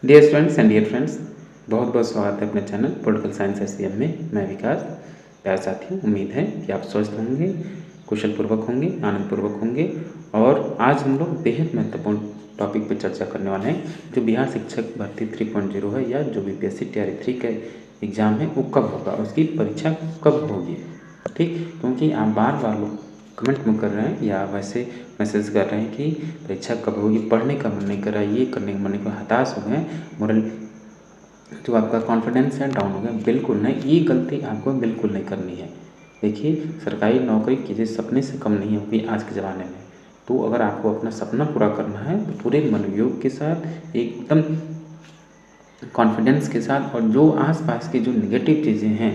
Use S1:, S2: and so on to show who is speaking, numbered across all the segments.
S1: Dear students and dear friends, बहुत बहुत स्वागत है अपने चैनल पॉलिटिकल साइंस एससीएम में। मैं विकास। प्यारे साथियों, उम्मीद है कि आप स्वस्थ होंगे, कुशलपूर्वक होंगे, आनंदपूर्वक होंगे। और आज हम लोग बेहद महत्वपूर्ण टॉपिक पर चर्चा करने वाले हैं, जो बिहार शिक्षक भर्ती 3.0 है, या जो बीपीएससी टीआरई 3 का एग्ज़ाम है वो कब होगा, उसकी परीक्षा कब होगी। ठीक, क्योंकि आप बार बार लोग कमेंट में कर रहे हैं या वैसे मैसेज कर रहे हैं कि परीक्षा कब होगी, पढ़ने का मन नहीं कर रहा है, ये करने का मन नहीं कर रहा, हताश हो गए, मोरल जो आपका कॉन्फिडेंस है डाउन हो गया। बिल्कुल नहीं, ये गलती आपको बिल्कुल नहीं करनी है। देखिए, सरकारी नौकरी किसी सपने से कम नहीं होगी आज के ज़माने में। तो अगर आपको अपना सपना पूरा करना है तो पूरे मनोयोग के साथ, एकदम कॉन्फिडेंस के साथ, और जो आसपास की जो नेगेटिव चीज़ें हैं,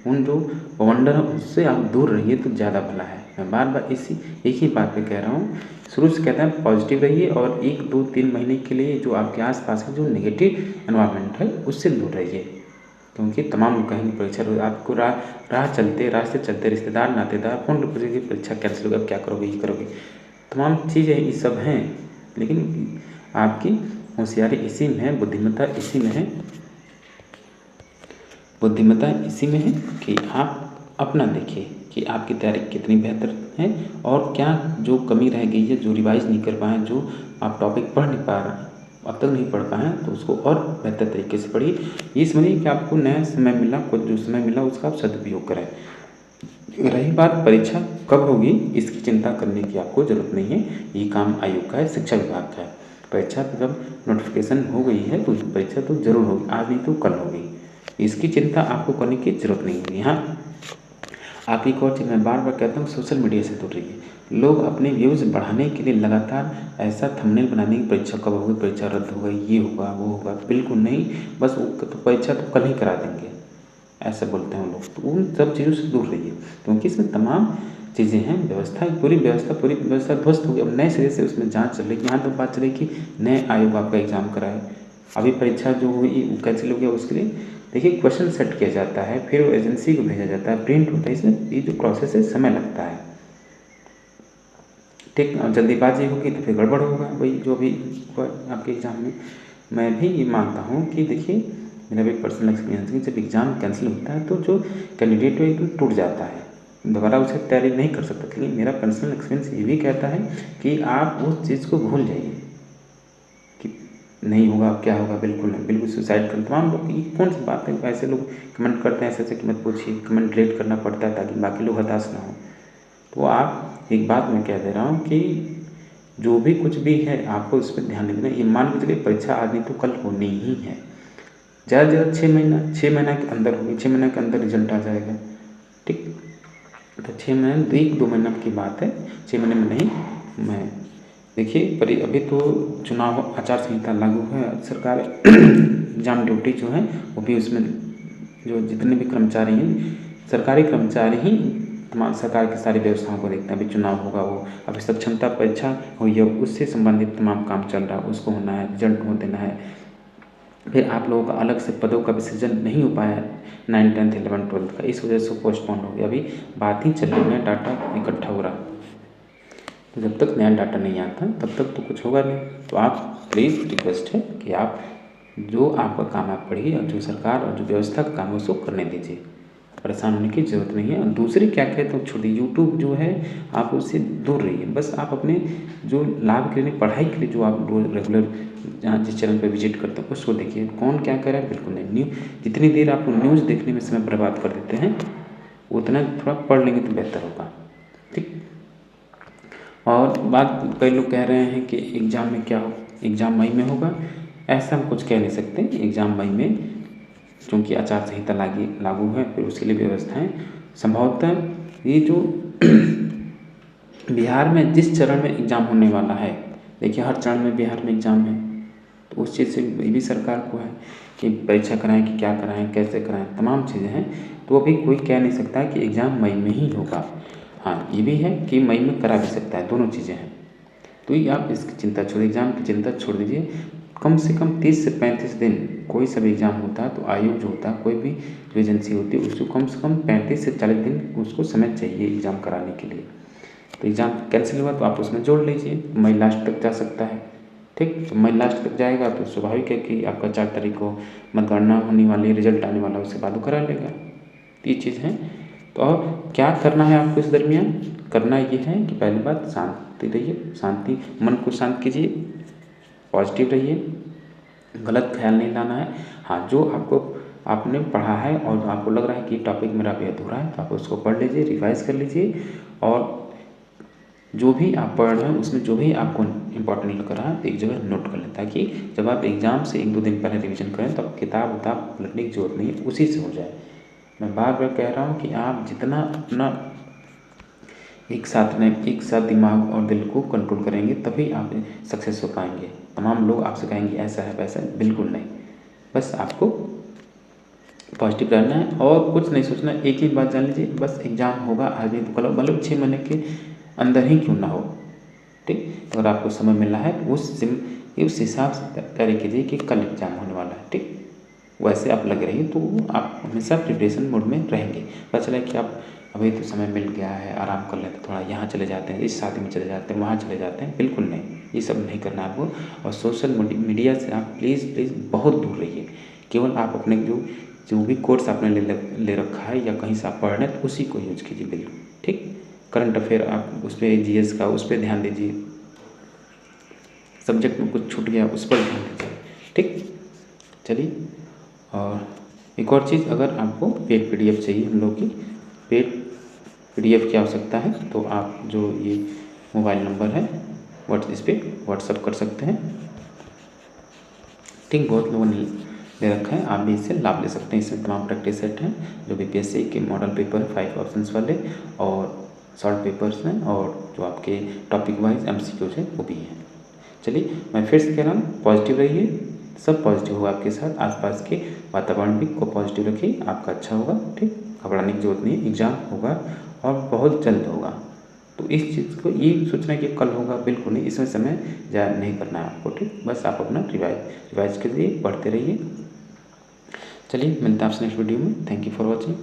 S1: उन जो वंडर है उससे आप दूर रहिए तो ज़्यादा भला है। मैं बार बार एक ही बात पे कह रहा हूँ, शुरू से कहता है पॉजिटिव रहिए, और 1 2 3 महीने के लिए जो आपके आसपास की जो नेगेटिव एनवायरनमेंट है उससे दूर रहिए। क्योंकि तमाम लोग कहेंगे परीक्षा, आपको रास्ते चलते रिश्तेदार नातेदार फ़ोन पर पूछेंगे परीक्षा कैंसिल होगी, अब क्या करोगे, ये करोगे, तमाम चीज़ें ये सब हैं। लेकिन आपकी होशियारी इसी में है, बुद्धिमत्ता इसी में है, बुद्धिमत्ता इसी में है कि आप अपना देखिए कि आपकी तैयारी कितनी बेहतर है, और क्या जो कमी रह गई है, जो रिवाइज नहीं कर पाए, जो आप टॉपिक पढ़ नहीं पा रहे हैं, अब तक नहीं पढ़ पाए हैं, तो उसको और बेहतर तरीके से पढ़िए। ये समझिए कि आपको नया समय मिला, कुछ जो समय मिला उसका आप सदुपयोग करें। रही बात परीक्षा कब होगी, इसकी चिंता करने की आपको ज़रूरत नहीं है। ये काम आयोग का है, शिक्षा विभाग का है। परीक्षा जब नोटिफिकेशन हो गई है तो परीक्षा तो जरूर होगी, आज नहीं तो कल होगी। इसकी चिंता आपको करने की ज़रूरत नहीं होगी। हाँ, आप एक और चीज़ मैं बार बार कहता हूँ, सोशल मीडिया से दूर रहिए। लोग अपने व्यूज़ बढ़ाने के लिए लगातार ऐसा थंबनेल बनाने की परीक्षा कब होगी, परीक्षा रद्द हो गई, ये होगा वो होगा। बिल्कुल नहीं, बस तो परीक्षा तो कल ही करा देंगे, ऐसा बोलते हैं लोग। तो उन सब चीज़ों से दूर रहिए, क्योंकि इसमें तमाम चीज़ें हैं, पूरी व्यवस्था ध्वस्त हो गई। अब नए सिरे से उसमें जाँच चल रही है। यहाँ तो बात चल रही कि नए आयोग आपका एग्ज़ाम कराए, अभी परीक्षा जो हुई कैंसिल हो गया, उसके लिए देखिए क्वेश्चन सेट किया जाता है, फिर वो एजेंसी को भेजा जाता है, प्रिंट होता है, इसमें ये जो प्रोसेस है समय लगता है। ठीक, जल्दीबाजी होगी तो फिर गड़बड़ होगा, वही जो भी हुआ आपके एग्ज़ाम में। मैं भी ये मानता हूँ कि देखिए, मेरा भी पर्सनल एक्सपीरियंस है, जब एग्ज़ाम कैंसिल होता है तो जो कैंडिडेट है एकदम टूट जाता है, दोबारा उसे तैयारी नहीं कर सकता। लेकिन मेरा पर्सनल एक्सपीरियंस ये भी कहता है कि आप उस चीज़ को भूल जाइए कि नहीं होगा, क्या होगा, बिल्कुल नहीं, बिल्कुल सुसाइड कर। तमाम लोग, ये कौन सी बात है, ऐसे लोग कमेंट करते हैं, ऐसे कि मत पूछिए, कमेंट डिलीट करना पड़ता है ताकि बाकी लोग हताश ना हो। तो आप, एक बात मैं कह दे रहा हूँ कि जो भी कुछ भी है आपको उस पर ध्यान देना। ये मान के चलिए परीक्षा आज नहीं तो कल होनी ही है, ज़्यादा से ज़्यादा 6 महीना के अंदर होगी, 6 महीने के अंदर रिजल्ट आ जाएगा। ठीक, तो 6 महीने, 1 2 महीना की बात है, 6 महीने में नहीं। मैं देखिए, पर अभी तो चुनाव आचार संहिता लागू है, सरकार एग्जाम ड्यूटी जो है वो भी, उसमें जो जितने भी कर्मचारी हैं, सरकारी कर्मचारी ही तमाम सरकार की सारी व्यवस्थाओं को देखते हैं। अभी चुनाव होगा, वो अभी सक्षमता परीक्षा हुई है, उससे संबंधित तमाम काम चल रहा है, उसको होना है, रिजल्ट हो देना है। फिर आप लोगों का अलग से पदों का विसर्जन नहीं हो पाया 9 10 11 12 का, इस वजह से पोस्टपोन हो गया। अभी बात ही चल रही है, डाटा इकट्ठा हो रहा, तो जब तक नया डाटा नहीं आता तब तक तो कुछ होगा नहीं। तो आप प्लीज़, रिक्वेस्ट है कि आप जो आपका काम आप पढ़िए, और जो सरकार और जो व्यवस्था का काम है उसको करने दीजिए, परेशान होने की ज़रूरत नहीं है। और दूसरी क्या कहते हैं, छोड़िए, यूट्यूब जो है आप उससे दूर रहिए। बस आप अपने जो लाभ के लिए, पढ़ाई के लिए जो आप रोज रेगुलर जहाँ जिस चैनल पर विजिट करते हैं उसको देखिए, कौन क्या कर रहा है, बिल्कुल नहीं। जितनी देर आप न्यूज़ देखने में समय बर्बाद कर देते हैं, उतना थोड़ा पढ़ लेंगे तो बेहतर होगा। ठीक, और बात, कई लोग कह रहे हैं कि एग्ज़ाम में क्या हो, एग्ज़ाम मई में होगा, ऐसा हम कुछ कह नहीं सकते। एग्ज़ाम मई में, क्योंकि आचार संहिता लागू है, फिर उसके लिए व्यवस्थाएं संभवतः ये जो बिहार में जिस चरण में एग्ज़ाम होने वाला है, देखिए हर चरण में बिहार में एग्ज़ाम है, तो उस चीज़ से ये भी सरकार को है कि परीक्षा कराएं कि क्या कराएं, कैसे कराएं, तमाम चीज़ें हैं। तो अभी कोई कह नहीं सकता कि एग्ज़ाम मई में ही होगा। हाँ, ये भी है कि मई में करा भी सकता है, दोनों चीज़ें हैं। तो ये आप इसकी चिंता छोड़, एग्ज़ाम की चिंता छोड़ दीजिए। कम से कम 30 से 35 दिन कोई सा भी एग्ज़ाम होता है तो आयोग जो होता है, कोई भी जो एजेंसी होती है, उसको कम से कम 35 से 40 दिन उसको समय चाहिए एग्ज़ाम कराने के लिए। तो एग्ज़ाम कैंसिल हुआ तो आप उसमें जोड़ लीजिए, मई लास्ट तक जा सकता है। ठीक। तो मई लास्ट तक जाएगा तो स्वाभाविक है कि आपका 4 तारीख को मतगणना होने वाली, रिजल्ट आने वाला, उसके बाद वो करा लेगा। ये चीज़ है। तो और क्या करना है आपको इस दरमियान? करना ये है कि पहली बात शांति रहिए, शांति, मन को शांत कीजिए, पॉजिटिव रहिए, गलत ख्याल नहीं लाना है। हाँ, जो आपने पढ़ा है और आपको लग रहा है कि टॉपिक मेरा अभी अधूरा है तो आप उसको पढ़ लीजिए, रिवाइज कर लीजिए, और जो भी आप पढ़ रहे हैं उसमें जो भी आपको इम्पोर्टेंट लग रहा है एक जगह नोट कर लें, ताकि जब आप एग्ज़ाम से 1-2 दिन पहले रिवीजन करें तो किताब उताब पलटने की जरूरत नहीं है, उसी से हो जाए। मैं बार बार कह रहा हूँ कि आप जितना अपना एक साथ दिमाग और दिल को कंट्रोल करेंगे तभी आप सक्सेस हो पाएंगे। तमाम लोग आपसे कहेंगे ऐसा है वैसा है, बिल्कुल नहीं। बस आपको पॉजिटिव रहना है और कुछ नहीं सोचना। एक ही बात जान लीजिए, बस एग्ज़ाम होगा आज नहीं तो कल, मतलब 6 महीने के अंदर ही क्यों ना हो, ठीक। अगर आपको समय मिला है तो उस हिसाब से तैयारी कीजिए कि कल एग्ज़ाम होने वाला है, ठीक। वैसे आप लगे रहिए तो आप हमेशा प्रिपरेशन मोड में रहेंगे। पता चला कि आप अभी तो समय मिल गया है, आराम कर लेते, थोड़ा यहाँ चले जाते हैं, इस शादी में चले जाते हैं, वहाँ चले जाते हैं, बिल्कुल नहीं, ये सब नहीं करना आपको। और सोशल मीडिया से आप प्लीज़ बहुत दूर रहिए। केवल आप अपने जो भी कोर्स आपने ले रखा है या कहीं से आप पढ़ रहे हैं तो उसी को यूज कीजिए, बिल्कुल, ठीक। करंट अफेयर आप उस पर, जीएस का उस पर ध्यान दीजिए, सब्जेक्ट में कुछ छूट गया उस पर ध्यान दीजिए, ठीक। चलिए, और एक और चीज़, अगर आपको पेड PDF चाहिए, हम लोग की पेड PDF की आवश्यकता है तो आप जो ये मोबाइल नंबर है इस पर व्हाट्सअप कर सकते हैं, ठीक। बहुत लोगों ने ले रखा है, आप भी इससे लाभ ले सकते हैं। इसमें तमाम प्रैक्टिस सेट हैं, जो BPSC के मॉडल पेपर 5 ऑप्शंस वाले और शॉर्ट पेपर्स हैं, और जो आपके टॉपिक वाइज MCQs हैं वो भी हैं। चलिए, मैं फिर से कह रहा हूँ, पॉजिटिव रहिए, सब पॉजिटिव होगा आपके साथ। आसपास के वातावरण भी को पॉजिटिव रखिए, आपका अच्छा होगा, ठीक। घबराने की जरूरत नहीं है, एग्ज़ाम होगा और बहुत जल्द होगा। तो इस चीज़ को ये सोचना है कि कल होगा, बिल्कुल नहीं, इसमें समय ज़ाया नहीं करना है आपको, ठीक। बस आप अपना रिवाइज कीजिए, पढ़ते रहिए। चलिए, मिलते हैं आपसे नेक्स्ट वीडियो में। Thank you for watching.